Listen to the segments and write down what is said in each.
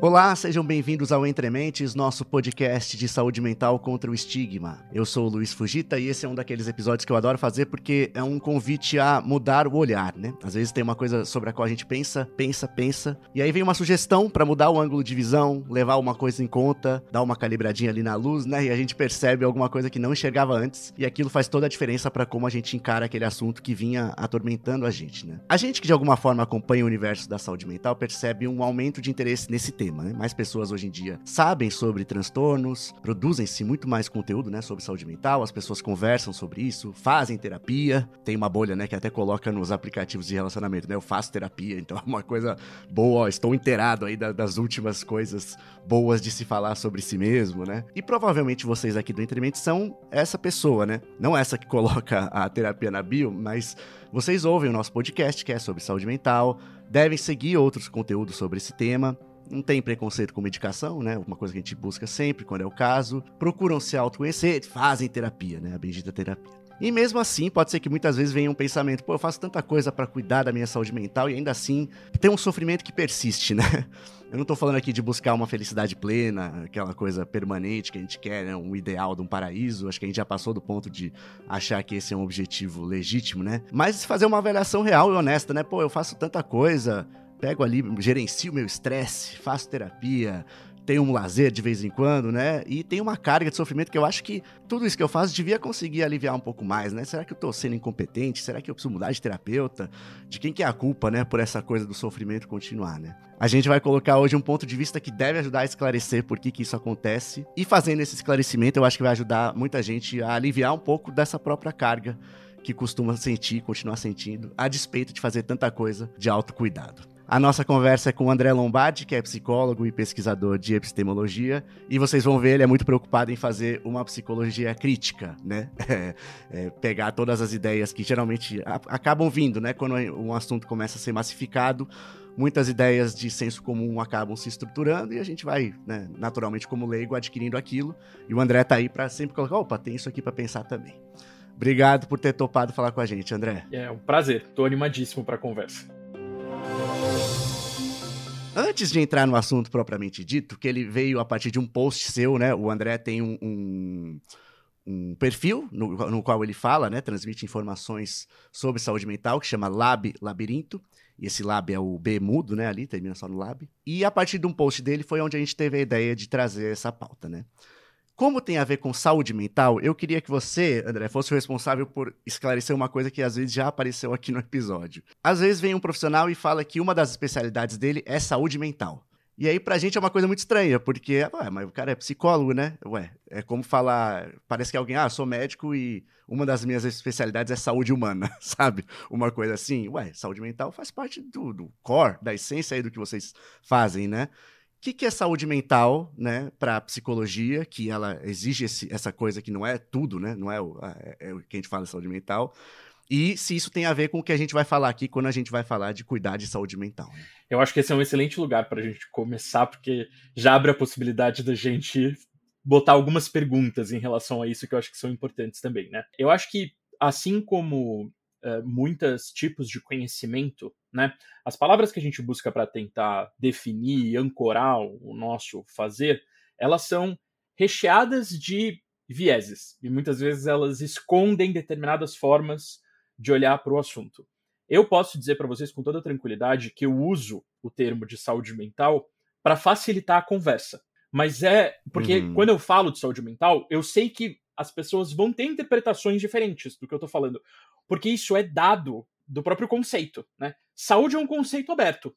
Olá, sejam bem-vindos ao Entre Mentes, nosso podcast de saúde mental contra o estigma. Eu sou o Luiz Fujita e esse é um daqueles episódios que eu adoro fazer porque é um convite a mudar o olhar, né? Às vezes tem uma coisa sobre a qual a gente pensa, e aí vem uma sugestão para mudar o ângulo de visão, levar uma coisa em conta, dar uma calibradinha ali na luz, né? E a gente percebe alguma coisa que não enxergava antes e aquilo faz toda a diferença para como a gente encara aquele assunto que vinha atormentando a gente, né? A gente que de alguma forma acompanha o universo da saúde mental percebe um aumento de interesse nesse tema. Mais pessoas hoje em dia sabem sobre transtornos, produzem-se muito mais conteúdo, né, sobre saúde mental, as pessoas conversam sobre isso, fazem terapia, tem uma bolha, né, que até coloca nos aplicativos de relacionamento, né, eu faço terapia, então é uma coisa boa, ó, estou inteirado aí das últimas coisas boas de se falar sobre si mesmo, né, e provavelmente vocês aqui do Entre Mentes são essa pessoa, né, não essa que coloca a terapia na bio, mas vocês ouvem o nosso podcast que é sobre saúde mental, devem seguir outros conteúdos sobre esse tema. Não tem preconceito com medicação, né? Uma coisa que a gente busca sempre, quando é o caso. Procuram se autoconhecer, fazem terapia, né? A bendita terapia. E mesmo assim, pode ser que muitas vezes venha um pensamento, pô, eu faço tanta coisa pra cuidar da minha saúde mental e ainda assim tem um sofrimento que persiste, né? Eu não tô falando aqui de buscar uma felicidade plena, aquela coisa permanente que a gente quer, né? Um ideal de um paraíso. Acho que a gente já passou do ponto de achar que esse é um objetivo legítimo, né? Mas fazer uma avaliação real e honesta, né? Pô, eu faço tanta coisa, pego ali, gerencio meu estresse, faço terapia, tenho um lazer de vez em quando, né? E tem uma carga de sofrimento que eu acho que tudo isso que eu faço devia conseguir aliviar um pouco mais, né? Será que eu tô sendo incompetente? Será que eu preciso mudar de terapeuta? De quem que é a culpa, né? Por essa coisa do sofrimento continuar, né? A gente vai colocar hoje um ponto de vista que deve ajudar a esclarecer por que isso acontece. E fazendo esse esclarecimento, eu acho que vai ajudar muita gente a aliviar um pouco dessa própria carga que costuma sentir, continuar sentindo, a despeito de fazer tanta coisa de autocuidado. A nossa conversa é com o André Lombardi, que é psicólogo e pesquisador de epistemologia, e vocês vão ver, ele é muito preocupado em fazer uma psicologia crítica, né? Pegar todas as ideias que geralmente acabam vindo, né? Quando um assunto começa a ser massificado, muitas ideias de senso comum acabam se estruturando e a gente vai, né, naturalmente como leigo, adquirindo aquilo, e o André tá aí para sempre colocar, opa, tem isso aqui para pensar também. Obrigado por ter topado falar com a gente, André. É um prazer, tô animadíssimo para a conversa. Antes de entrar no assunto propriamente dito, que ele veio a partir de um post seu, né? O André tem um perfil no qual ele fala, né? Transmite informações sobre saúde mental, que chama Labirinto. E esse lab é o B mudo, né? Ali, termina só no lab. E a partir de um post dele foi onde a gente teve a ideia de trazer essa pauta, né? Como tem a ver com saúde mental, eu queria que você, André, fosse o responsável por esclarecer uma coisa que às vezes já apareceu aqui no episódio. Às vezes vem um profissional e fala que uma das especialidades dele é saúde mental. E aí pra gente é uma coisa muito estranha, porque, mas o cara é psicólogo, né? É como falar, parece que alguém, sou médico e uma das minhas especialidades é saúde humana, sabe? Uma coisa assim, saúde mental faz parte do core, da essência aí do que vocês fazem, né? O que é saúde mental, né, para a psicologia, que ela exige essa coisa que não é tudo, né, não é o que a gente fala de saúde mental, e se isso tem a ver com o que a gente vai falar aqui quando a gente vai falar de cuidar de saúde mental. Né? Eu acho que esse é um excelente lugar para a gente começar, porque já abre a possibilidade da gente botar algumas perguntas em relação a isso que eu acho que são importantes também, né? Eu acho que, assim como muitos tipos de conhecimento, né? As palavras que a gente busca para tentar definir e ancorar o nosso fazer, elas são recheadas de vieses, e muitas vezes elas escondem determinadas formas de olhar para o assunto. Eu posso dizer para vocês com toda tranquilidade que eu uso o termo de saúde mental para facilitar a conversa. Mas porque quando eu falo de saúde mental, eu sei que as pessoas vão ter interpretações diferentes do que eu estou falando. Porque isso é dado do próprio conceito, né? Saúde é um conceito aberto.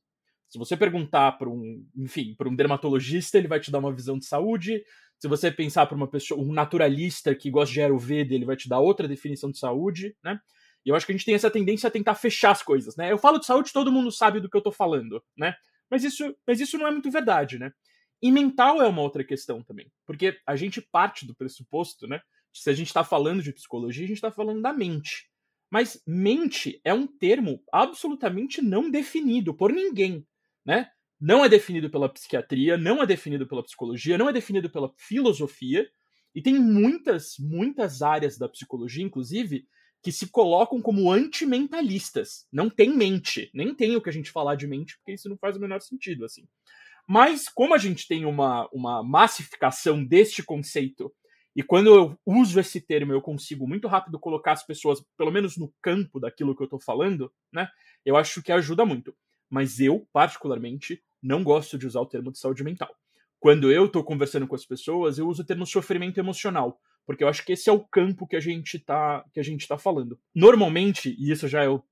Se você perguntar para um dermatologista, ele vai te dar uma visão de saúde. Se você pensar para um naturalista que gosta de Ayurveda, ele vai te dar outra definição de saúde, né? E eu acho que a gente tem essa tendência a tentar fechar as coisas, né? Eu falo de saúde, todo mundo sabe do que eu tô falando, né? Mas isso não é muito verdade, né? E mental é uma outra questão também. Porque a gente parte do pressuposto, né? Se a gente está falando de psicologia, a gente está falando da mente. Mas mente é um termo absolutamente não definido por ninguém, né? Não é definido pela psiquiatria, não é definido pela psicologia, não é definido pela filosofia, e tem muitas áreas da psicologia, inclusive, que se colocam como antimentalistas. Não tem mente, nem tem o que a gente falar de mente, porque isso não faz o menor sentido, assim. Mas como a gente tem uma massificação deste conceito, e quando eu uso esse termo eu consigo muito rápido colocar as pessoas, pelo menos no campo daquilo que eu estou falando, né, eu acho que ajuda muito. Mas eu, particularmente, não gosto de usar o termo de saúde mental. Quando eu estou conversando com as pessoas, eu uso o termo sofrimento emocional, porque eu acho que esse é o campo que a gente tá falando. Normalmente, e isso já é o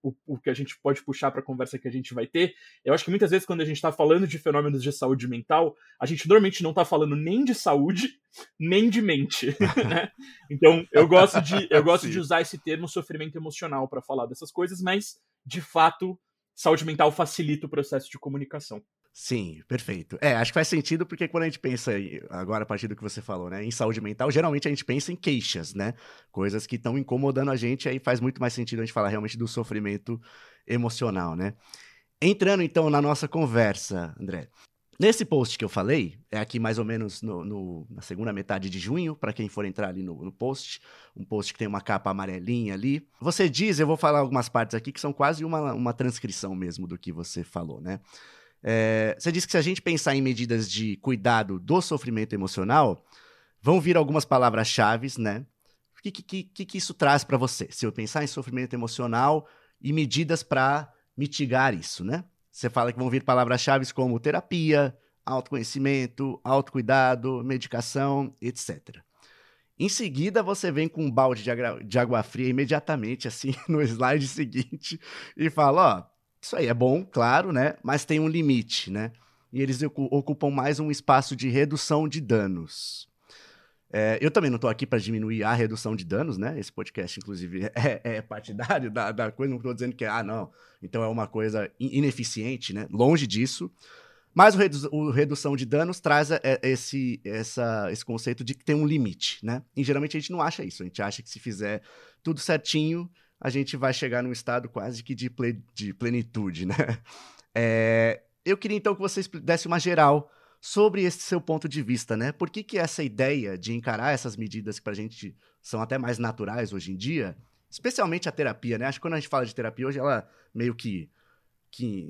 que a gente pode puxar para a conversa que a gente vai ter, eu acho que muitas vezes quando a gente está falando de fenômenos de saúde mental, a gente normalmente não está falando nem de saúde, nem de mente, né? Então, eu gosto de usar esse termo sofrimento emocional para falar dessas coisas, mas, de fato, saúde mental facilita o processo de comunicação. Sim, perfeito. Acho que faz sentido porque quando a gente pensa, agora a partir do que você falou, né, em saúde mental, geralmente a gente pensa em queixas, né? Coisas que estão incomodando a gente, aí faz muito mais sentido a gente falar realmente do sofrimento emocional, né? Entrando então na nossa conversa, André. Nesse post que eu falei, é aqui mais ou menos na segunda metade de junho, para quem for entrar ali no post, um post que tem uma capa amarelinha ali. Você diz, eu vou falar algumas partes aqui que são quase uma transcrição mesmo do que você falou, né? Você disse que se a gente pensar em medidas de cuidado do sofrimento emocional, vão vir algumas palavras-chave, né? O que isso traz para você? Se eu pensar em sofrimento emocional e medidas para mitigar isso, né? Você fala que vão vir palavras-chave como terapia, autoconhecimento, autocuidado, medicação, etc. Em seguida, você vem com um balde de água fria imediatamente, assim, no slide seguinte, e fala, ó, isso aí é bom, claro, né? Mas tem um limite, né? E eles ocupam mais um espaço de redução de danos. Eu também não estou aqui para diminuir a redução de danos, né? Esse podcast, inclusive, é partidário da coisa. Não estou dizendo que, não, então é uma coisa ineficiente, né? Longe disso. Mas o redução de danos traz esse conceito de que tem um limite, né? E geralmente a gente não acha isso. A gente acha que se fizer tudo certinho, a gente vai chegar num estado quase que de plenitude, né? Eu queria então que você desse uma geral sobre esse seu ponto de vista, né? Por que essa ideia de encarar essas medidas que pra gente são até mais naturais hoje em dia, especialmente a terapia, né? Acho que quando a gente fala de terapia hoje, ela meio que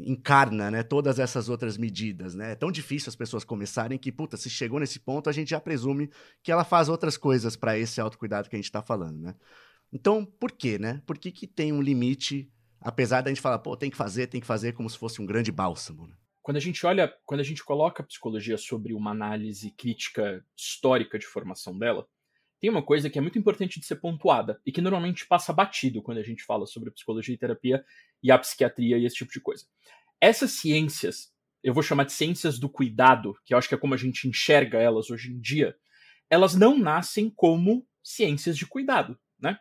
encarna, né, todas essas outras medidas, né? É tão difícil as pessoas começarem que, puta, se chegou nesse ponto, a gente já presume que ela faz outras coisas para esse autocuidado que a gente tá falando, né? Então, por quê, né? Por que tem um limite, apesar da gente falar, pô, tem que fazer como se fosse um grande bálsamo, né? Quando a gente coloca a psicologia sobre uma análise crítica histórica de formação dela, tem uma coisa que é muito importante de ser pontuada e que normalmente passa batido quando a gente fala sobre psicologia e terapia e a psiquiatria e esse tipo de coisa. Essas ciências, eu vou chamar de ciências do cuidado, que eu acho que é como a gente enxerga elas hoje em dia, elas não nascem como ciências de cuidado, né?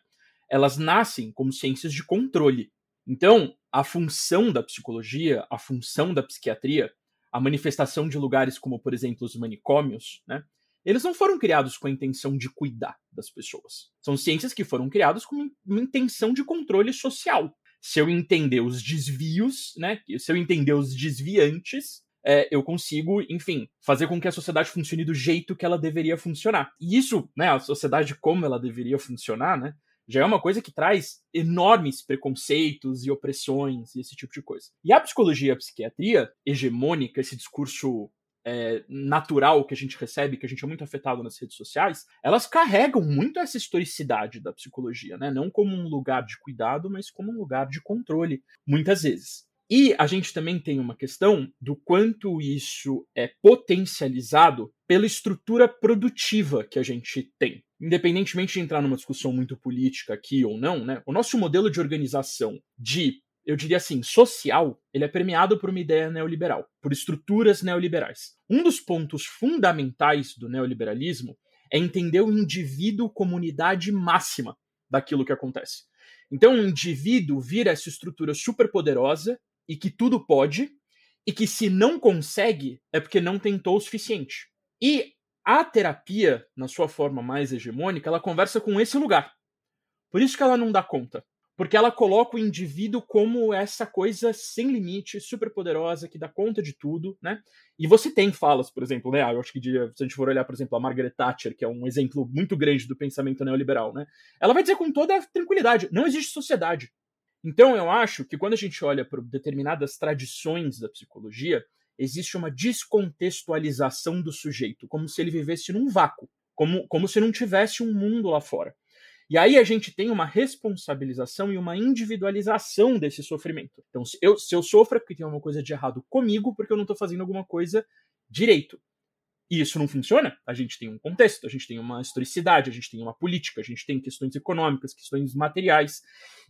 Elas nascem como ciências de controle. Então, a função da psicologia, a função da psiquiatria, a manifestação de lugares como, por exemplo, os manicômios, né? Eles não foram criados com a intenção de cuidar das pessoas. São ciências que foram criadas com uma intenção de controle social. Se eu entender os desvios, né? Se eu entender os desviantes, eu consigo, enfim, fazer com que a sociedade funcione do jeito que ela deveria funcionar. E isso, né? A sociedade como ela deveria funcionar, né? Já é uma coisa que traz enormes preconceitos e opressões e esse tipo de coisa. E a psicologia e a psiquiatria hegemônica, esse discurso natural que a gente recebe, que a gente é muito afetado nas redes sociais, elas carregam muito essa historicidade da psicologia, né? Não como um lugar de cuidado, mas como um lugar de controle, muitas vezes. E a gente também tem uma questão do quanto isso é potencializado pela estrutura produtiva que a gente tem. Independentemente de entrar numa discussão muito política aqui ou não, né? O nosso modelo de organização eu diria assim, social, ele é permeado por uma ideia neoliberal, por estruturas neoliberais. Um dos pontos fundamentais do neoliberalismo é entender o indivíduo como unidade máxima daquilo que acontece. Então, o indivíduo vira essa estrutura superpoderosa e que tudo pode, e que se não consegue é porque não tentou o suficiente. E a terapia, na sua forma mais hegemônica, ela conversa com esse lugar. Por isso que ela não dá conta. Porque ela coloca o indivíduo como essa coisa sem limite, super poderosa, que dá conta de tudo, né? E você tem falas, por exemplo, né? Eu acho que se a gente for olhar, por exemplo, a Margaret Thatcher, que é um exemplo muito grande do pensamento neoliberal, né? Ela vai dizer com toda tranquilidade, não existe sociedade. Então eu acho que quando a gente olha para determinadas tradições da psicologia, existe uma descontextualização do sujeito, como se ele vivesse num vácuo, como se não tivesse um mundo lá fora. E aí a gente tem uma responsabilização e uma individualização desse sofrimento. Então, se eu sofro é porque tem uma coisa de errado comigo, porque eu não estou fazendo alguma coisa direito. E isso não funciona. A gente tem um contexto, a gente tem uma historicidade, a gente tem uma política, a gente tem questões econômicas, questões materiais,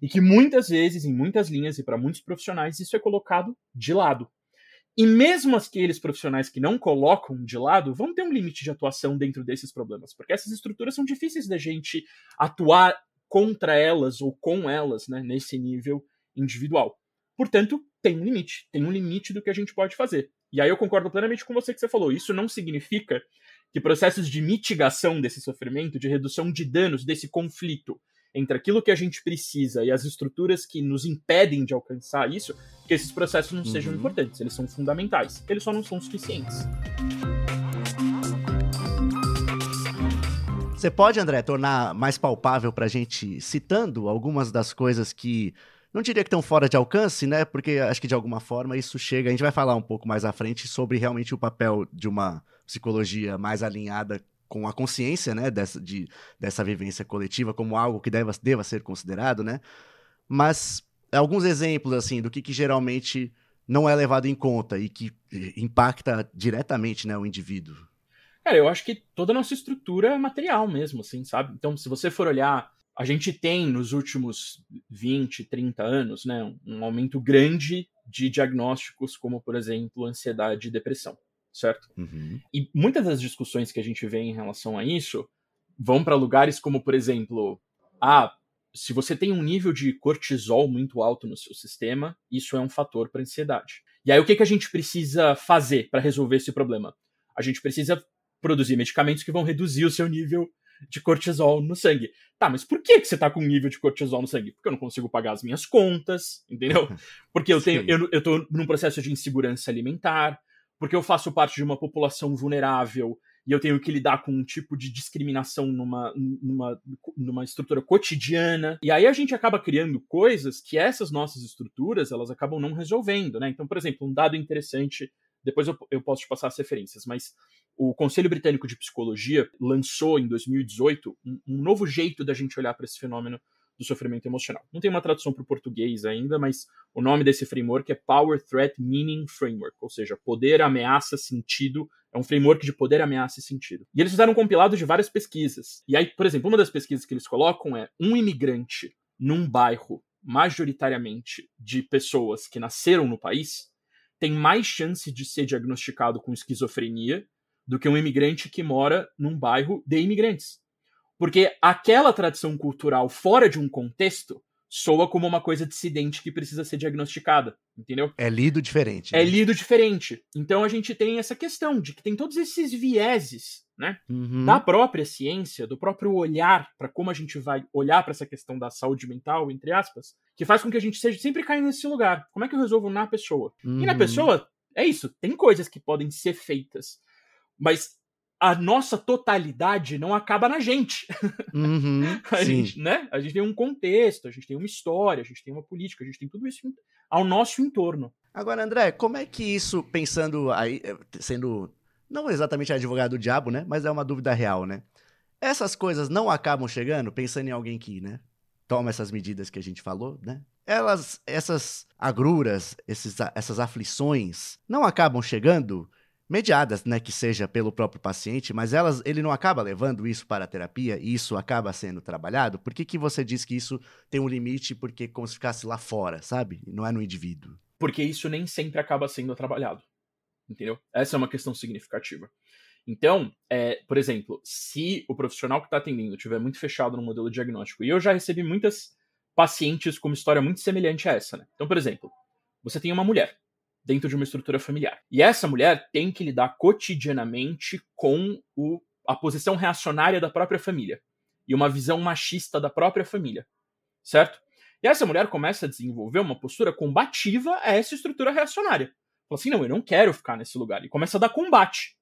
e que muitas vezes, em muitas linhas e para muitos profissionais, isso é colocado de lado. E mesmo aqueles profissionais que não colocam de lado vão ter um limite de atuação dentro desses problemas, porque essas estruturas são difíceis da gente atuar contra elas ou com elas, né, nesse nível individual. Portanto, tem um limite do que a gente pode fazer. E aí eu concordo plenamente com você que você falou. Isso não significa que processos de mitigação desse sofrimento, de redução de danos, desse conflito entre aquilo que a gente precisa e as estruturas que nos impedem de alcançar isso, que esses processos não sejam importantes. Eles são fundamentais. Eles só não são suficientes. Você pode, André, tornar mais palpável pra gente, citando algumas das coisas que não diria que estão fora de alcance, né? Porque acho que de alguma forma isso chega. A gente vai falar um pouco mais à frente sobre realmente o papel de uma psicologia mais alinhada com a consciência, né? Dessa vivência coletiva como algo que deva ser considerado, né? Mas alguns exemplos, assim, do que geralmente não é levado em conta e que impacta diretamente, né, o indivíduo. Cara, eu acho que toda a nossa estrutura é material mesmo, assim, sabe? Então, se você for olhar, a gente tem nos últimos 20, 30 anos, né, um aumento grande de diagnósticos como, por exemplo, ansiedade e depressão, certo? Uhum. E muitas das discussões que a gente vê em relação a isso vão para lugares como, por exemplo, se você tem um nível de cortisol muito alto no seu sistema, isso é um fator para ansiedade. E aí o que a gente precisa fazer para resolver esse problema? A gente precisa produzir medicamentos que vão reduzir o seu nível de cortisol no sangue. Tá, mas por que você tá com um nível de cortisol no sangue? Porque eu não consigo pagar as minhas contas, entendeu? Porque eu tô num processo de insegurança alimentar, porque eu faço parte de uma população vulnerável e eu tenho que lidar com um tipo de discriminação numa estrutura cotidiana. E aí a gente acaba criando coisas que essas nossas estruturas, elas acabam não resolvendo, né? Então, por exemplo, um dado interessante, depois eu posso te passar as referências, mas o Conselho Britânico de Psicologia lançou em 2018 um novo jeito da gente olhar para esse fenômeno do sofrimento emocional. Não tem uma tradução para o português ainda, mas o nome desse framework é Power, Threat, Meaning Framework, ou seja, poder, ameaça, sentido. É um framework de poder, ameaça e sentido. E eles fizeram um compilado de várias pesquisas. E aí, por exemplo, uma das pesquisas que eles colocam é um imigrante num bairro majoritariamente de pessoas que nasceram no país tem mais chance de ser diagnosticado com esquizofrenia do que um imigrante que mora num bairro de imigrantes. Porque aquela tradição cultural fora de um contexto soa como uma coisa dissidente que precisa ser diagnosticada, entendeu? É lido diferente. É lido diferente. Então a gente tem essa questão de que tem todos esses vieses, né? Da própria ciência, do próprio olhar para como a gente vai olhar para essa questão da saúde mental, entre aspas, que faz com que a gente sempre caia nesse lugar. Como é que eu resolvo na pessoa? E na pessoa, é isso, tem coisas que podem ser feitas, mas a nossa totalidade não acaba na gente. Gente, né? A gente tem um contexto, a gente tem uma história, a gente tem uma política, a gente tem tudo isso ao nosso entorno. Agora, André, como é que isso, pensando aí, sendo não exatamente advogado do diabo, né? Mas é uma dúvida real, né? Essas coisas não acabam chegando, pensando em alguém que, né, toma essas medidas que a gente falou, né? Essas agruras, essas aflições, não acabam chegando mediadas, né, que seja pelo próprio paciente, mas ele não acaba levando isso para a terapia e isso acaba sendo trabalhado? Por que você diz que isso tem um limite, porque como se ficasse lá fora, sabe? Não é no indivíduo. Porque isso nem sempre acaba sendo trabalhado, entendeu? Essa é uma questão significativa. Então, por exemplo, se o profissional que está atendendo estiver muito fechado no modelo diagnóstico, e eu já recebi muitas pacientes com uma história muito semelhante a essa, né? Então, por exemplo, você tem uma mulher dentro de uma estrutura familiar. E essa mulher tem que lidar cotidianamente com a posição reacionária da própria família e uma visão machista da própria família, certo? E essa mulher começa a desenvolver uma postura combativa a essa estrutura reacionária. Fala assim, não, eu não quero ficar nesse lugar. E começa a dar combate.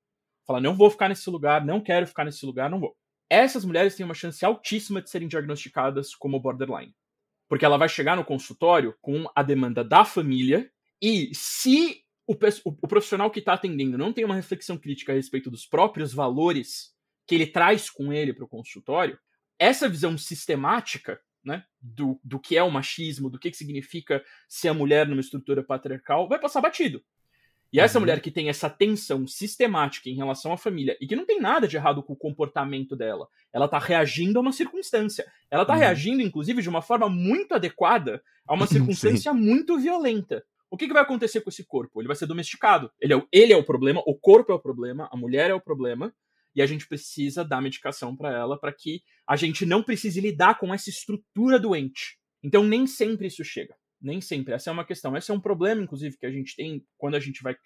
Fala, não vou ficar nesse lugar, não quero ficar nesse lugar, não vou. Essas mulheres têm uma chance altíssima de serem diagnosticadas como borderline. Porque ela vai chegar no consultório com a demanda da família. E se o profissional que está atendendo não tem uma reflexão crítica a respeito dos próprios valores que ele traz com ele para o consultório, essa visão sistemática, né, do que é o machismo, do que significa ser a mulher numa estrutura patriarcal, vai passar batido. E essa mulher que tem essa tensão sistemática em relação à família, e que não tem nada de errado com o comportamento dela, ela tá reagindo a uma circunstância. Ela tá reagindo, inclusive, de uma forma muito adequada a uma circunstância muito violenta. O que vai acontecer com esse corpo? Ele vai ser domesticado. Ele é o problema, o corpo é o problema, a mulher é o problema, e a gente precisa dar medicação para ela para que a gente não precise lidar com essa estrutura doente. Então, nem sempre isso chega. Nem sempre. Essa é uma questão. Esse é um problema, inclusive, que a gente tem quando a gente vai,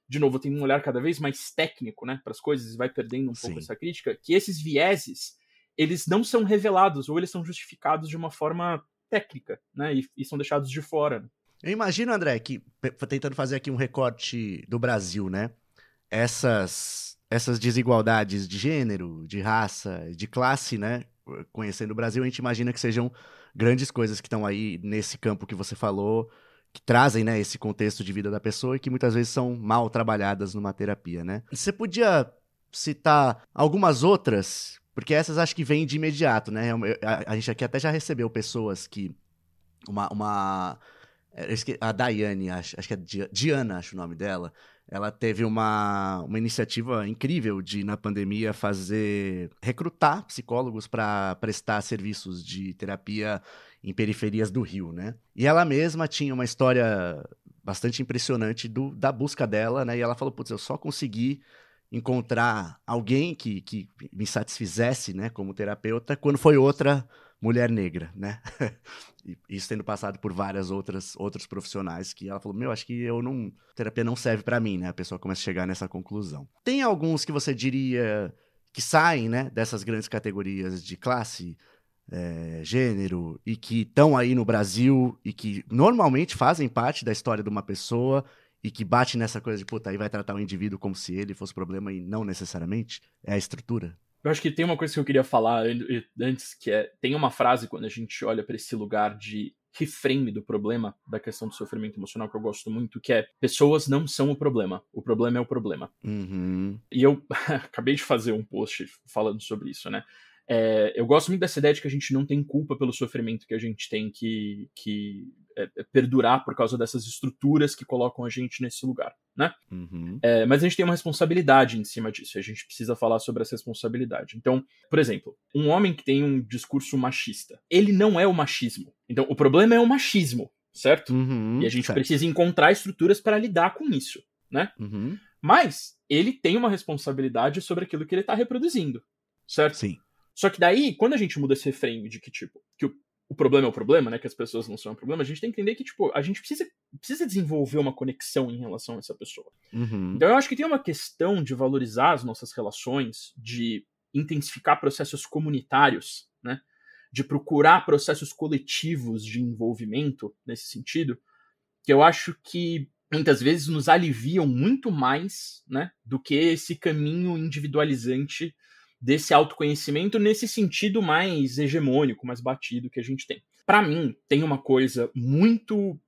de novo, tem um olhar cada vez mais técnico, né, para as coisas, e vai perdendo um pouco essa crítica, que esses vieses, eles não são revelados, ou eles são justificados de uma forma técnica, né, e são deixados de fora. Eu imagino, André, que, tentando fazer aqui um recorte do Brasil, né, essas desigualdades de gênero, de raça, de classe, né, conhecendo o Brasil, a gente imagina que sejam grandes coisas que estão aí nesse campo que você falou, que trazem, né, esse contexto de vida da pessoa e que muitas vezes são mal trabalhadas numa terapia, né? Você podia citar algumas outras, porque essas acho que vêm de imediato, né? A gente aqui até já recebeu pessoas que... A Daiane, acho que é Diana, acho o nome dela. Ela teve uma iniciativa incrível de, na pandemia, recrutar psicólogos para prestar serviços de terapia em periferias do Rio, né? E ela mesma tinha uma história bastante impressionante da busca dela, né? E ela falou, putz, eu só consegui encontrar alguém que me satisfizesse, né, como terapeuta, quando foi outra mulher negra, né? Isso tendo passado por várias outros profissionais que ela falou, acho que terapia não serve pra mim, né? A pessoa começa a chegar nessa conclusão. Tem alguns que você diria que saem, né, dessas grandes categorias de classe, gênero, e que estão aí no Brasil e que normalmente fazem parte da história de uma pessoa e que bate nessa coisa de, puta, aí vai tratar o indivíduo como se ele fosse problema e não necessariamente? É a estrutura? Eu acho que tem uma coisa que eu queria falar antes, que tem uma frase quando a gente olha para esse lugar de reframe do problema, da questão do sofrimento emocional, que eu gosto muito, que é: pessoas não são o problema é o problema. E eu acabei de fazer um post falando sobre isso, né? Eu gosto muito dessa ideia de que a gente não tem culpa pelo sofrimento que a gente tem que perdurar por causa dessas estruturas que colocam a gente nesse lugar, né? Mas a gente tem uma responsabilidade em cima disso, a gente precisa falar sobre essa responsabilidade. Então, por exemplo, um homem que tem um discurso machista, ele não é o machismo. Então, o problema é o machismo, certo? E a gente precisa encontrar estruturas para lidar com isso, né? Mas ele tem uma responsabilidade sobre aquilo que ele está reproduzindo, certo? Sim. Só que daí, quando a gente muda esse reframe de que, tipo, que o problema é o problema, né, que as pessoas não são o problema, a gente tem que entender que, tipo, a gente precisa desenvolver uma conexão em relação a essa pessoa. Então eu acho que tem uma questão de valorizar as nossas relações, de intensificar processos comunitários, né, de procurar processos coletivos de envolvimento nesse sentido, que eu acho que muitas vezes nos aliviam muito mais, né, do que esse caminho individualizante desse autoconhecimento nesse sentido mais hegemônico, mais batido que a gente tem. Para mim, tem uma coisa muito...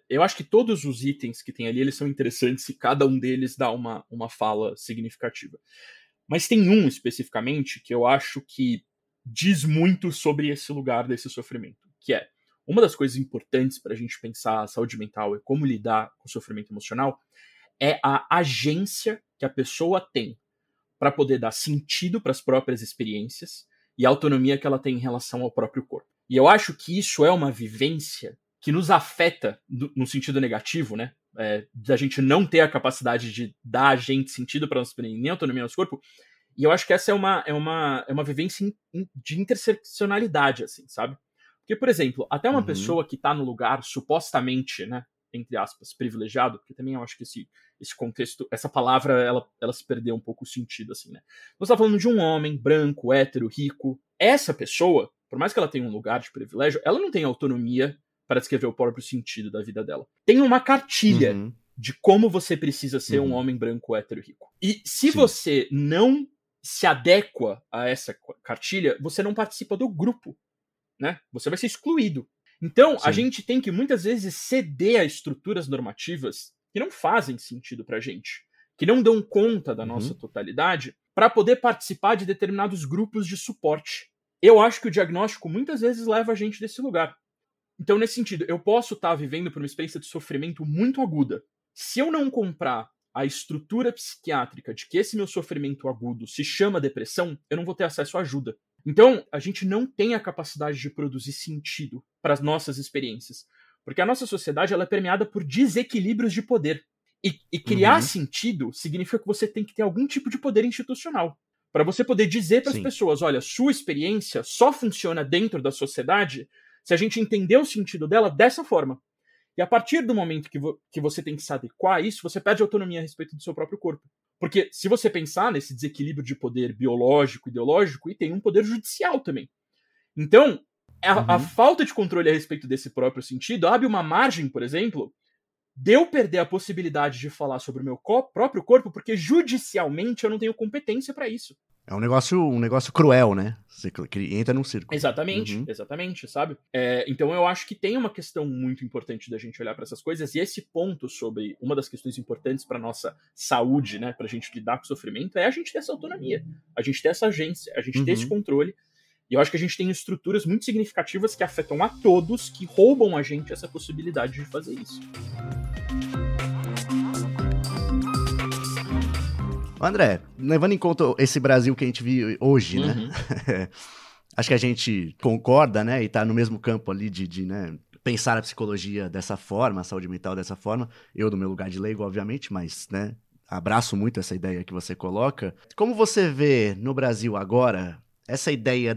eu acho que todos os itens que tem ali, eles são interessantes e cada um deles dá uma fala significativa. Mas tem um especificamente que eu acho que diz muito sobre esse lugar desse sofrimento, que é: uma das coisas importantes para a gente pensar a saúde mental e como lidar com o sofrimento emocional é a agência que a pessoa tem para poder dar sentido para as próprias experiências e a autonomia que ela tem em relação ao próprio corpo. E eu acho que isso é uma vivência que nos afeta no sentido negativo, né? Da gente não ter a capacidade de dar a gente sentido para nossa experiência, nem autonomia no nosso corpo. E eu acho que essa é uma vivência de interseccionalidade, assim, sabe? Porque, por exemplo, até uma pessoa que está no lugar supostamente, né, entre aspas, privilegiado, porque também eu acho que esse contexto, essa palavra, ela se perdeu um pouco o sentido, assim, né? Você tá falando de um homem branco, hétero, rico. Essa pessoa, por mais que ela tenha um lugar de privilégio, ela não tem autonomia para descrever o próprio sentido da vida dela. Tem uma cartilha de como você precisa ser um homem branco, hétero, rico. E se você não se adequa a essa cartilha, você não participa do grupo, né? Você vai ser excluído. Então, a gente tem que, muitas vezes, ceder a estruturas normativas que não fazem sentido pra gente, que não dão conta da nossa totalidade, para poder participar de determinados grupos de suporte. Eu acho que o diagnóstico muitas vezes leva a gente desse lugar. Então, nesse sentido, eu posso estar vivendo por uma experiência de sofrimento muito aguda. Se eu não comprar a estrutura psiquiátrica de que esse meu sofrimento agudo se chama depressão, eu não vou ter acesso à ajuda. Então, a gente não tem a capacidade de produzir sentido para as nossas experiências. Porque a nossa sociedade ela é permeada por desequilíbrios de poder. E criar sentido significa que você tem que ter algum tipo de poder institucional. Para você poder dizer para as pessoas, olha, sua experiência só funciona dentro da sociedade se a gente entender o sentido dela dessa forma. E a partir do momento que você tem que se adequar a isso, você perde autonomia a respeito do seu próprio corpo. Porque se você pensar nesse desequilíbrio de poder biológico, ideológico, e tem um poder judicial também. Então, a falta de controle a respeito desse próprio sentido abre uma margem, por exemplo, de eu perder a possibilidade de falar sobre o meu próprio corpo, porque judicialmente eu não tenho competência para isso. É um negócio cruel, né? Você entra num círculo. Exatamente, sabe? Então eu acho que tem uma questão muito importante da gente olhar para essas coisas, e esse ponto sobre uma das questões importantes para nossa saúde, né, pra gente lidar com o sofrimento, é a gente ter essa autonomia, a gente ter essa agência, a gente ter esse controle. E eu acho que a gente tem estruturas muito significativas que afetam a todos, que roubam a gente essa possibilidade de fazer isso. André, levando em conta esse Brasil que a gente vive hoje, né? Acho que a gente concorda, né? E tá no mesmo campo ali de né, pensar a psicologia dessa forma, a saúde mental dessa forma. Eu, do meu lugar de leigo, obviamente, mas, né? Abraço muito essa ideia que você coloca. Como você vê no Brasil agora essa ideia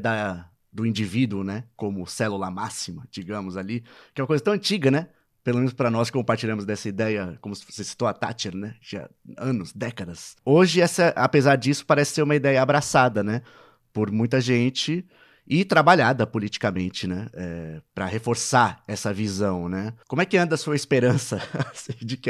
do indivíduo, né? Como célula máxima, digamos ali, que é uma coisa tão antiga, né? Pelo menos para nós que compartilhamos dessa ideia, como você citou a Thatcher, né? Já anos, décadas. Hoje, apesar disso, parece ser uma ideia abraçada, né? Por muita gente e trabalhada politicamente, né? Para reforçar essa visão, né? Como é que anda a sua esperança de que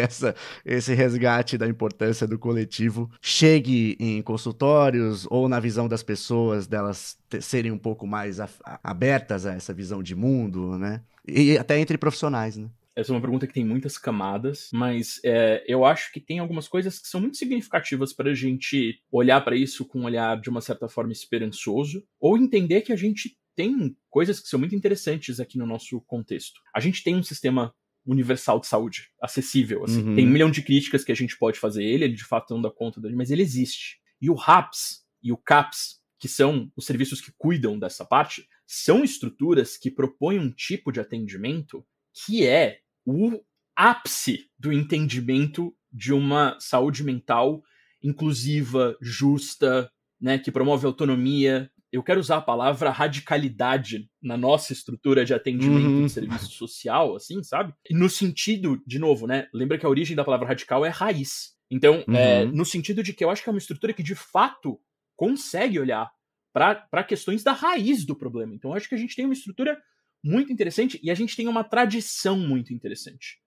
esse resgate da importância do coletivo chegue em consultórios ou na visão das pessoas, delas serem um pouco mais abertas a essa visão de mundo, né? E até entre profissionais, né? Essa é uma pergunta que tem muitas camadas, mas eu acho que tem algumas coisas que são muito significativas para a gente olhar para isso com um olhar de uma certa forma esperançoso, ou entender que a gente tem coisas que são muito interessantes aqui no nosso contexto. A gente tem um sistema universal de saúde, acessível, assim. Tem 1 milhão de críticas que a gente pode fazer ele de fato não dá conta dele, mas ele existe. E o RAPS e o CAPS, que são os serviços que cuidam dessa parte, são estruturas que propõem um tipo de atendimento que é o ápice do entendimento de uma saúde mental inclusiva, justa, né, que promove autonomia. Eu quero usar a palavra radicalidade na nossa estrutura de atendimento de serviço social, assim, sabe? No sentido, de novo, né, lembra que a origem da palavra radical é raiz. Então, no sentido de que eu acho que é uma estrutura que, de fato, consegue olhar para questões da raiz do problema. Então, eu acho que a gente tem uma estrutura muito interessante e a gente tem uma tradição muito interessante.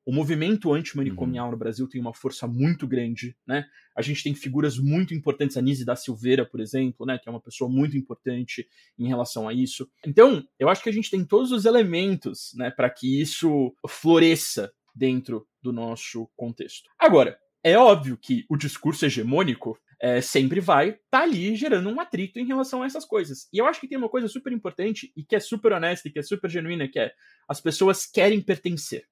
O movimento antimanicomial no Brasil tem uma força muito grande, né? A gente tem figuras muito importantes, a Nise da Silveira, por exemplo, né? Que é uma pessoa muito importante em relação a isso. Então, eu acho que a gente tem todos os elementos, né, para que isso floresça dentro do nosso contexto. Agora, é óbvio que o discurso hegemônico sempre vai estar ali gerando um atrito em relação a essas coisas. E eu acho que tem uma coisa super importante e que é super honesta e que é super genuína, que é as pessoas querem pertencer.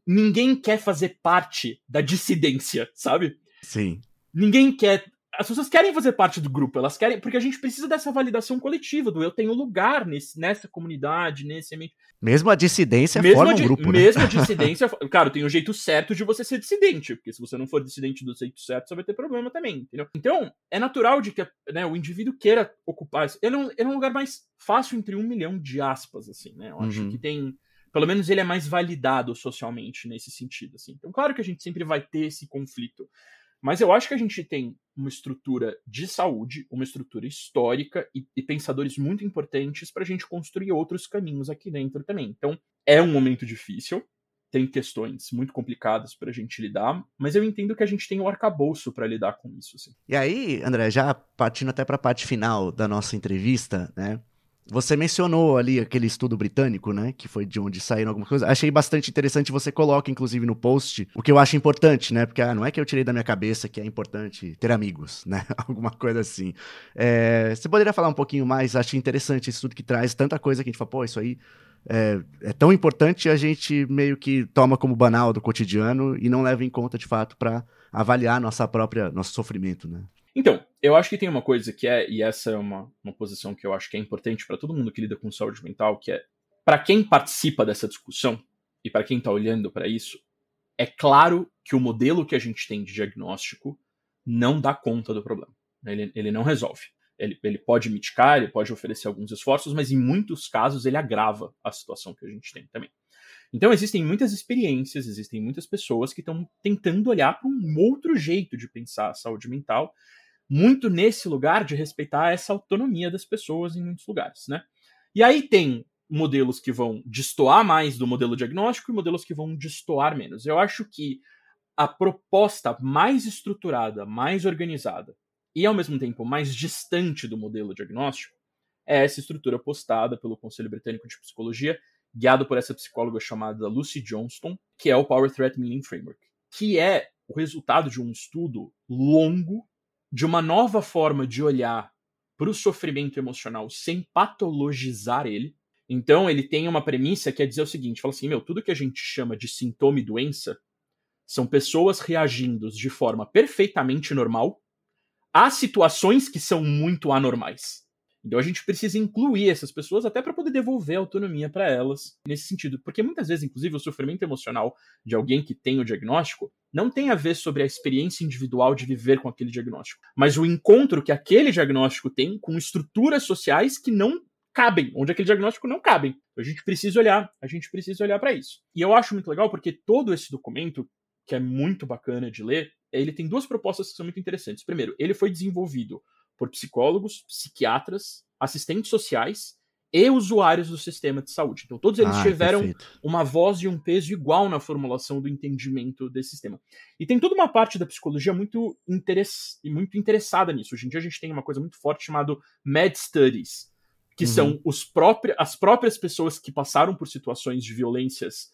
Ninguém quer fazer parte da dissidência, sabe? Sim. Ninguém quer... As pessoas querem fazer parte do grupo, elas querem... Porque a gente precisa dessa validação coletiva, do eu tenho lugar nessa comunidade, nesse ambiente. Mesmo a dissidência forma um grupo, né? Mesmo a dissidência... Claro, tem um jeito certo de você ser dissidente, porque se você não for dissidente do jeito certo, você vai ter problema também, entendeu? Então, é natural de que, né, o indivíduo queira ocupar... Ele é um lugar mais fácil entre 1 milhão de aspas, assim, né? Eu acho que tem... Pelo menos ele é mais validado socialmente nesse sentido, assim. Então, claro que a gente sempre vai ter esse conflito. Mas eu acho que a gente tem uma estrutura de saúde, uma estrutura histórica e pensadores muito importantes para a gente construir outros caminhos aqui dentro também. Então, é um momento difícil, tem questões muito complicadas para a gente lidar, mas eu entendo que a gente tem um arcabouço para lidar com isso. Assim. E aí, André, já partindo até para a parte final da nossa entrevista, né? Você mencionou ali aquele estudo britânico, né? Que foi de onde saíram algumas coisas. Achei bastante interessante, você coloca, inclusive, no post, o que eu acho importante, né? Porque não é que eu tirei da minha cabeça que é importante ter amigos, né? Alguma coisa assim. Você poderia falar um pouquinho mais? Achei interessante esse estudo que traz tanta coisa que a gente fala, pô, isso aí é tão importante, a gente meio que toma como banal do cotidiano e não leva em conta, de fato, para avaliar nosso sofrimento, né? Então, eu acho que tem uma coisa que e essa é uma posição que eu acho que é importante para todo mundo que lida com saúde mental, que é, para quem participa dessa discussão e para quem está olhando para isso, é claro que o modelo que a gente tem de diagnóstico não dá conta do problema. Ele não resolve. Ele pode mitigar, ele pode oferecer alguns esforços, mas em muitos casos ele agrava a situação que a gente tem também. Então existem muitas experiências, existem muitas pessoas que estão tentando olhar para um outro jeito de pensar a saúde mental, muito nesse lugar de respeitar essa autonomia das pessoas em muitos lugares, né? E aí tem modelos que vão destoar mais do modelo diagnóstico e modelos que vão destoar menos. Eu acho que a proposta mais estruturada, mais organizada e, ao mesmo tempo, mais distante do modelo diagnóstico é essa estrutura postada pelo Conselho Britânico de Psicologia, guiado por essa psicóloga chamada Lucy Johnston, que é o Power Threat Meaning Framework, que é o resultado de um estudo longo de uma nova forma de olhar para o sofrimento emocional sem patologizar ele. Então, ele tem uma premissa que é dizer o seguinte, fala assim, tudo que a gente chama de sintoma e doença são pessoas reagindo de forma perfeitamente normal a situações que são muito anormais. Então a gente precisa incluir essas pessoas até para poder devolver a autonomia para elas nesse sentido. Porque muitas vezes, inclusive, o sofrimento emocional de alguém que tem o diagnóstico não tem a ver sobre a experiência individual de viver com aquele diagnóstico, mas o encontro que aquele diagnóstico tem com estruturas sociais que não cabem, onde aquele diagnóstico não cabem. A gente precisa olhar para isso. E eu acho muito legal porque todo esse documento, que é muito bacana de ler, ele tem duas propostas que são muito interessantes. Primeiro, ele foi desenvolvido por psicólogos, psiquiatras, assistentes sociais e usuários do sistema de saúde. Então todos eles tiveram uma voz e um peso igual na formulação do entendimento desse sistema. E tem toda uma parte da psicologia muito interessada nisso. Hoje em dia a gente tem uma coisa muito forte chamada Med Studies, que são as próprias pessoas que passaram por situações de violências.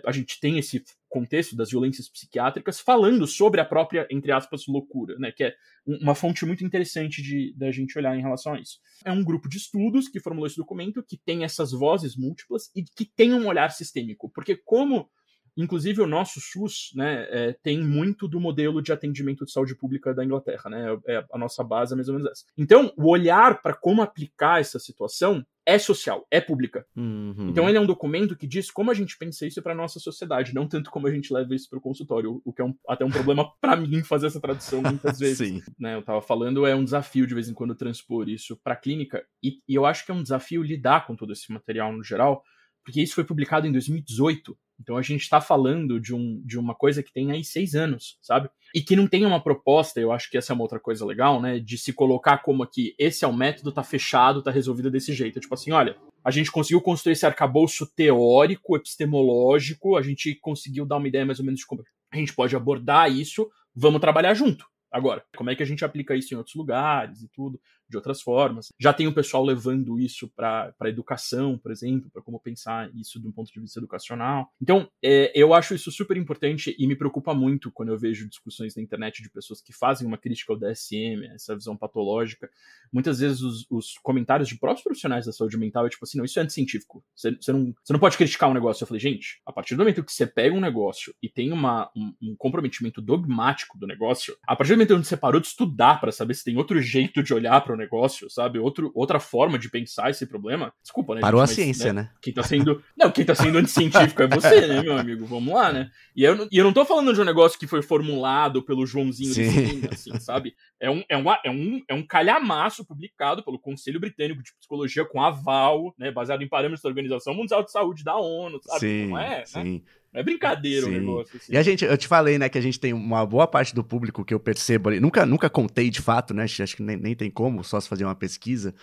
A gente tem esse contexto das violências psiquiátricas falando sobre a própria, entre aspas, loucura, né? Que é uma fonte muito interessante da gente olhar em relação a isso. É um grupo de estudos que formulou esse documento, que tem essas vozes múltiplas e que tem um olhar sistêmico. Porque como, inclusive, o nosso SUS, né, tem muito do modelo de atendimento de saúde pública da Inglaterra, né? A nossa base é mais ou menos essa. Então, o olhar para como aplicar essa situação é social, é pública. Então ele é um documento que diz como a gente pensa isso para a nossa sociedade, não tanto como a gente leva isso para o consultório, o que é até um problema para mim fazer essa tradução muitas vezes. Sim. Né, eu tava falando, é um desafio de vez em quando transpor isso para a clínica, e eu acho que é um desafio lidar com todo esse material no geral, porque isso foi publicado em 2018. Então a gente está falando de uma coisa que tem aí 6 anos, sabe? E que não tem uma proposta, eu acho que essa é uma outra coisa legal, né? De se colocar como aqui, esse é o método, tá fechado, tá resolvido desse jeito. Tipo assim, olha, a gente conseguiu construir esse arcabouço teórico, epistemológico, a gente conseguiu dar uma ideia mais ou menos de como a gente pode abordar isso, vamos trabalhar junto. Agora, como é que a gente aplica isso em outros lugares e tudo, de outras formas? Já tem o pessoal levando isso para a educação, por exemplo, para como pensar isso de um ponto de vista educacional. Então, eu acho isso super importante e me preocupa muito quando eu vejo discussões na internet de pessoas que fazem uma crítica ao DSM, essa visão patológica. Muitas vezes os comentários de próprios profissionais da saúde mental é tipo assim, não, isso é anticientífico. Você não pode criticar um negócio. Eu falei, gente, a partir do momento que você pega um negócio e tem um comprometimento dogmático do negócio, a partir do momento onde você parou de estudar para saber se tem outro jeito de olhar para o negócio, sabe? Outra forma de pensar esse problema. Desculpa, né? Parou gente, a ciência, né? Quem tá sendo anticientífico é você, né, meu amigo? Vamos lá, né? E eu não tô falando de um negócio que foi formulado pelo Joãozinho de Cima, assim, sabe? É um calhamaço publicado pelo Conselho Britânico de Psicologia com aval, né? Baseado em parâmetros da Organização Mundial de Saúde da ONU, sabe? Sim, não é, sim. Né? Não é brincadeira o negócio. Assim. E eu te falei, né, que a gente tem uma boa parte do público que eu percebo ali. Nunca contei de fato, né? Acho que nem tem como, só se fazer uma pesquisa.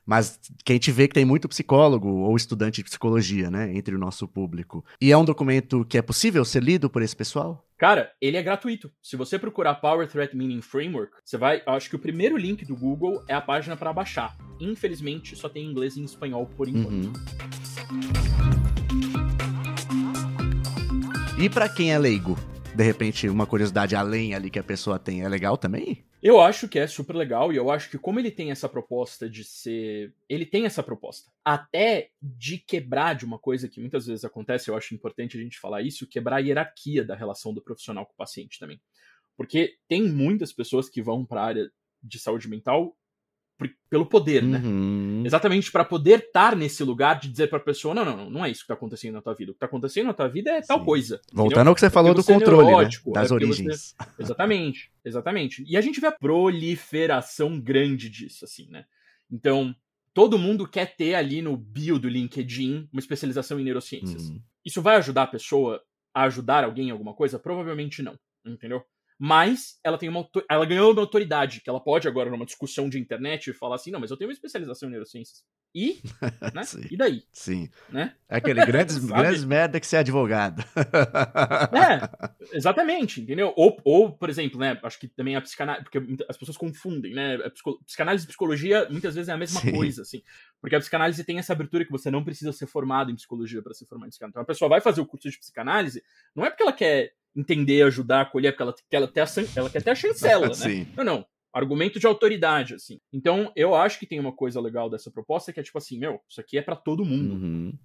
Mas que a gente vê que tem muito psicólogo ou estudante de psicologia, né, entre o nosso público. E é um documento que é possível ser lido por esse pessoal? Cara, ele é gratuito. Se você procurar Power Threat Meaning Framework, você vai... Acho que o primeiro link do Google é a página para baixar. infelizmente, só tem inglês e espanhol por enquanto. E pra quem é leigo? De repente, uma curiosidade além ali que a pessoa tem, é legal também? Eu acho que é super legal, e eu acho que como ele tem essa proposta de ser... Ele tem essa proposta. Até de quebrar de uma coisa que muitas vezes acontece, eu acho importante a gente falar isso, quebrar a hierarquia da relação do profissional com o paciente também. Porque tem muitas pessoas que vão para a área de saúde mental pelo poder, né? Exatamente para poder estar nesse lugar de dizer para a pessoa, não é isso que está acontecendo na tua vida. O que está acontecendo na tua vida é tal coisa. Voltando entendeu? ao que você falou do controle, né? Das origens. Exatamente. E a gente vê a proliferação grande disso, assim, né? Então, todo mundo quer ter ali no bio do LinkedIn uma especialização em neurociências. Isso vai ajudar a pessoa a ajudar alguém em alguma coisa? Provavelmente não, entendeu? Mas ela ganhou uma autoridade, que ela pode agora, numa discussão de internet, falar assim, não, mas eu tenho uma especialização em neurociências. E? Né? E daí? Sim. Né? É aquele grandes merda que ser advogado. Exatamente, entendeu? Ou, por exemplo, né, acho que também a psicanálise, porque as pessoas confundem, né? Psicanálise e psicologia muitas vezes é a mesma coisa, assim. Porque a psicanálise tem essa abertura que você não precisa ser formado em psicologia para ser formado em psicanálise. Então a pessoa vai fazer o curso de psicanálise, não é porque ela quer entender, ajudar, acolher, porque ela quer ter a chancela, né? Sim. Não. Argumento de autoridade, assim. Então, eu acho que tem uma coisa legal dessa proposta, que é tipo assim, isso aqui é pra todo mundo.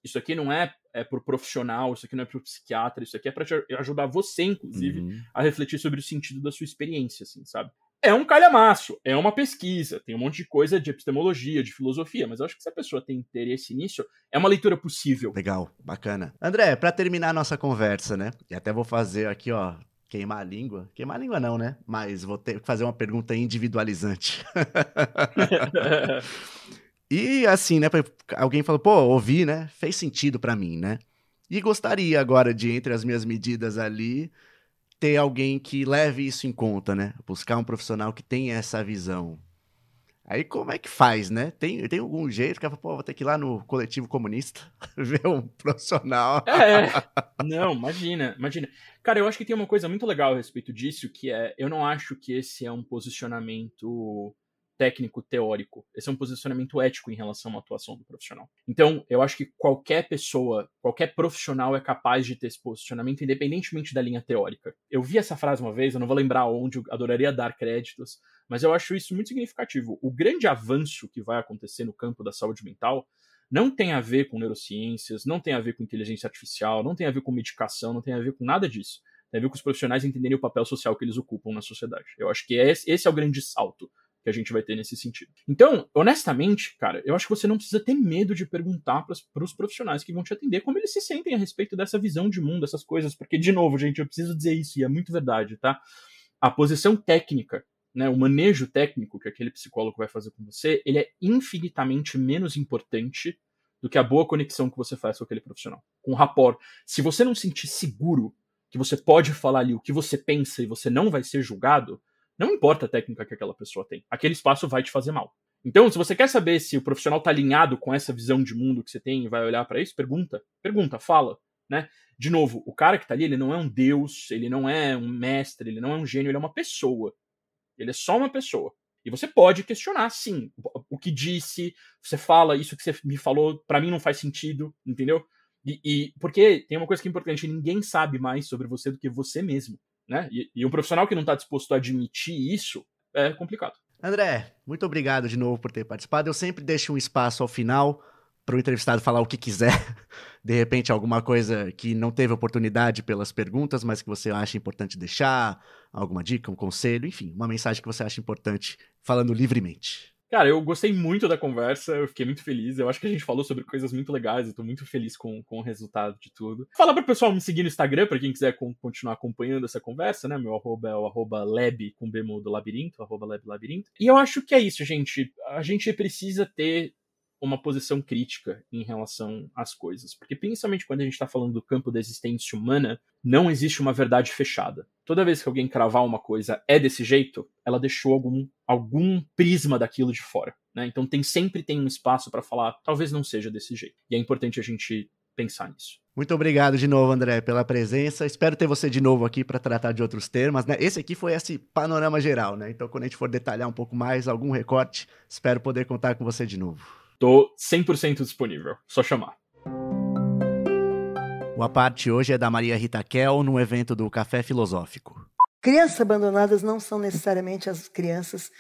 Isso aqui não é pro profissional, isso aqui não é pro psiquiatra, isso aqui é pra te ajudar você, inclusive, a refletir sobre o sentido da sua experiência, assim, sabe? É um calhamaço, é uma pesquisa, tem um monte de coisa de epistemologia, de filosofia, mas eu acho que se a pessoa tem interesse nisso, é uma leitura possível. Legal, bacana. André, pra terminar a nossa conversa, né? E até vou fazer aqui, ó, queimar a língua. Queimar a língua não, né? Mas vou ter que fazer uma pergunta individualizante. E assim, né? Alguém falou, pô, ouvi, né? Fez sentido pra mim, né? E gostaria agora de, entre as minhas medidas ali, ter alguém que leve isso em conta, né? Buscar um profissional que tenha essa visão. Aí como é que faz, né? Tem algum jeito que vou ter que ir lá no coletivo comunista ver um profissional? Não, imagina. Cara, eu acho que tem uma coisa muito legal a respeito disso, que eu não acho que esse é um posicionamento técnico, teórico. Esse é um posicionamento ético em relação à atuação do profissional. Então, eu acho que qualquer pessoa, qualquer profissional é capaz de ter esse posicionamento, independentemente da linha teórica. Eu vi essa frase uma vez, eu não vou lembrar onde, eu adoraria dar créditos, mas eu acho isso muito significativo. O grande avanço que vai acontecer no campo da saúde mental não tem a ver com neurociências, não tem a ver com inteligência artificial, não tem a ver com medicação, não tem a ver com nada disso. Tem a ver com os profissionais entenderem o papel social que eles ocupam na sociedade. Eu acho que esse é o grande salto que a gente vai ter nesse sentido. Então, honestamente, cara, eu acho que você não precisa ter medo de perguntar para os profissionais que vão te atender como eles se sentem a respeito dessa visão de mundo, essas coisas, porque, de novo, gente, eu preciso dizer isso, e é muito verdade, tá? A posição técnica, né, o manejo técnico que aquele psicólogo vai fazer com você, ele é infinitamente menos importante do que a boa conexão que você faz com aquele profissional, com o rapport. Se você não sentir seguro que você pode falar ali o que você pensa e você não vai ser julgado, não importa a técnica que aquela pessoa tem. Aquele espaço vai te fazer mal. Então, se você quer saber se o profissional está alinhado com essa visão de mundo que você tem e vai olhar para isso, pergunta, fala, né? De novo, o cara que está ali, ele não é um deus, ele não é um mestre, ele não é um gênio, ele é uma pessoa. Ele é só uma pessoa. E você pode questionar, sim, o que disse, você fala, isso que você me falou, para mim não faz sentido, entendeu? Porque tem uma coisa que é importante, ninguém sabe mais sobre você do que você mesmo. Né? E um profissional que não está disposto a admitir isso é complicado. André, muito obrigado de novo por ter participado. Eu sempre deixo um espaço ao final para o entrevistado falar o que quiser. De repente, alguma coisa que não teve oportunidade pelas perguntas, mas que você acha importante deixar, alguma dica, um conselho, enfim, uma mensagem que você acha importante, falando livremente. Cara, eu gostei muito da conversa, eu fiquei muito feliz. Eu acho que a gente falou sobre coisas muito legais, eu tô muito feliz com o resultado de tudo. Falar pro pessoal me seguir no Instagram, pra quem quiser continuar acompanhando essa conversa, né? Meu arroba é o @lab com bemo do labirinto, @lab_labirinto. E eu acho que é isso, gente. A gente precisa ter uma posição crítica em relação às coisas. Porque principalmente quando a gente está falando do campo da existência humana, não existe uma verdade fechada. Toda vez que alguém cravar uma coisa é desse jeito, ela deixou algum prisma daquilo de fora. Né? Então sempre tem um espaço para falar, talvez não seja desse jeito. E é importante a gente pensar nisso. Muito obrigado de novo, André, pela presença. Espero ter você de novo aqui para tratar de outros temas, né? Esse aqui foi esse panorama geral, né? Então, quando a gente for detalhar um pouco mais, algum recorte, espero poder contar com você de novo. Tô 100% disponível, só chamar. O A Parte hoje é da Maria Rita Kell, no evento do Café Filosófico. Crianças abandonadas não são necessariamente as crianças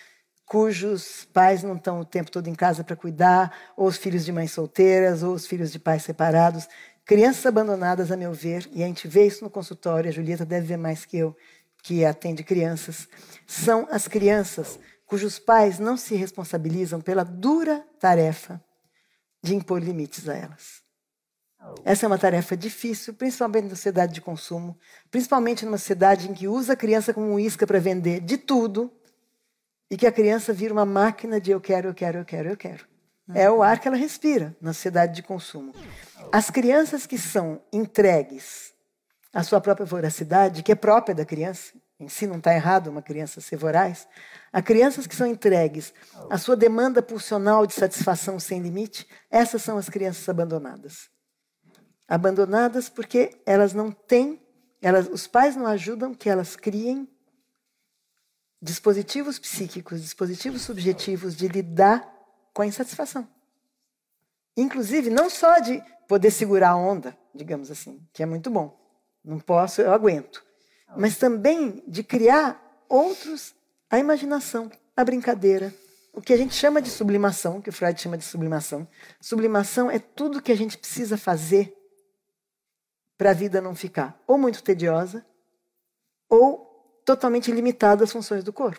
cujos pais não estão o tempo todo em casa para cuidar, ou os filhos de mães solteiras, ou os filhos de pais separados. Crianças abandonadas, a meu ver, e a gente vê isso no consultório, a Julieta deve ver mais que eu, que atende crianças, são as crianças cujos pais não se responsabilizam pela dura tarefa de impor limites a elas. Essa é uma tarefa difícil, principalmente na sociedade de consumo, principalmente numa sociedade em que usa a criança como isca para vender de tudo, e que a criança vira uma máquina de eu quero, eu quero, eu quero, eu quero. É o ar que ela respira na sociedade de consumo. As crianças que são entregues à sua própria voracidade, que é própria da criança, em si não está errado uma criança ser voraz, as crianças que são entregues à sua demanda pulsional de satisfação sem limite, essas são as crianças abandonadas. Abandonadas porque elas não têm, os pais não ajudam que elas criem dispositivos psíquicos, dispositivos subjetivos de lidar com a insatisfação. Inclusive, não só de poder segurar a onda, digamos assim, que é muito bom. Não posso, eu aguento. Mas também de criar outros, a imaginação, a brincadeira, o que a gente chama de sublimação, que o Freud chama de sublimação. Sublimação é tudo que a gente precisa fazer para a vida não ficar ou muito tediosa ou totalmente limitada às funções do corpo.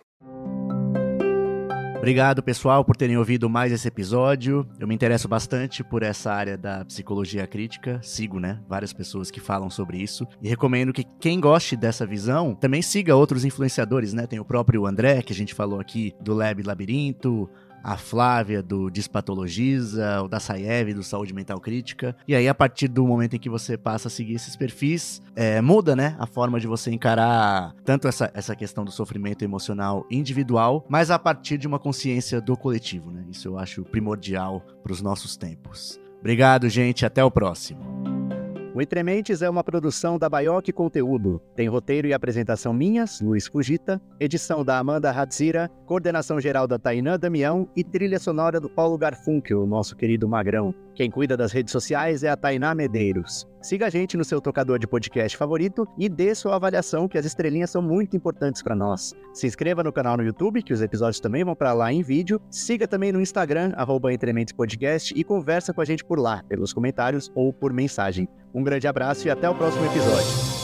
Obrigado, pessoal, por terem ouvido mais esse episódio. Eu me interesso bastante por essa área da psicologia crítica. Sigo, várias pessoas que falam sobre isso. E recomendo que quem goste dessa visão também siga outros influenciadores, Tem o próprio André, que a gente falou aqui, do Lab Labirinto, a Flávia do Despatologiza, o da Saiev do Saúde Mental Crítica. E aí, a partir do momento em que você passa a seguir esses perfis, muda, a forma de você encarar tanto essa questão do sofrimento emocional individual, mas a partir de uma consciência do coletivo, Isso eu acho primordial para os nossos tempos. Obrigado, gente. Até o próximo. O Entre Mentes é uma produção da Baioc Conteúdo. Tem roteiro e apresentação minhas, Luiz Fujita, edição da Amanda Hadzira, coordenação geral da Tainã Damião e trilha sonora do Paulo Garfunkel, nosso querido Magrão. Quem cuida das redes sociais é a Tainá Medeiros. Siga a gente no seu tocador de podcast favorito e dê sua avaliação, que as estrelinhas são muito importantes para nós. Se inscreva no canal no YouTube, que os episódios também vão para lá em vídeo. Siga também no Instagram, @EntreMentesPodcast, e conversa com a gente por lá, pelos comentários ou por mensagem. Um grande abraço e até o próximo episódio.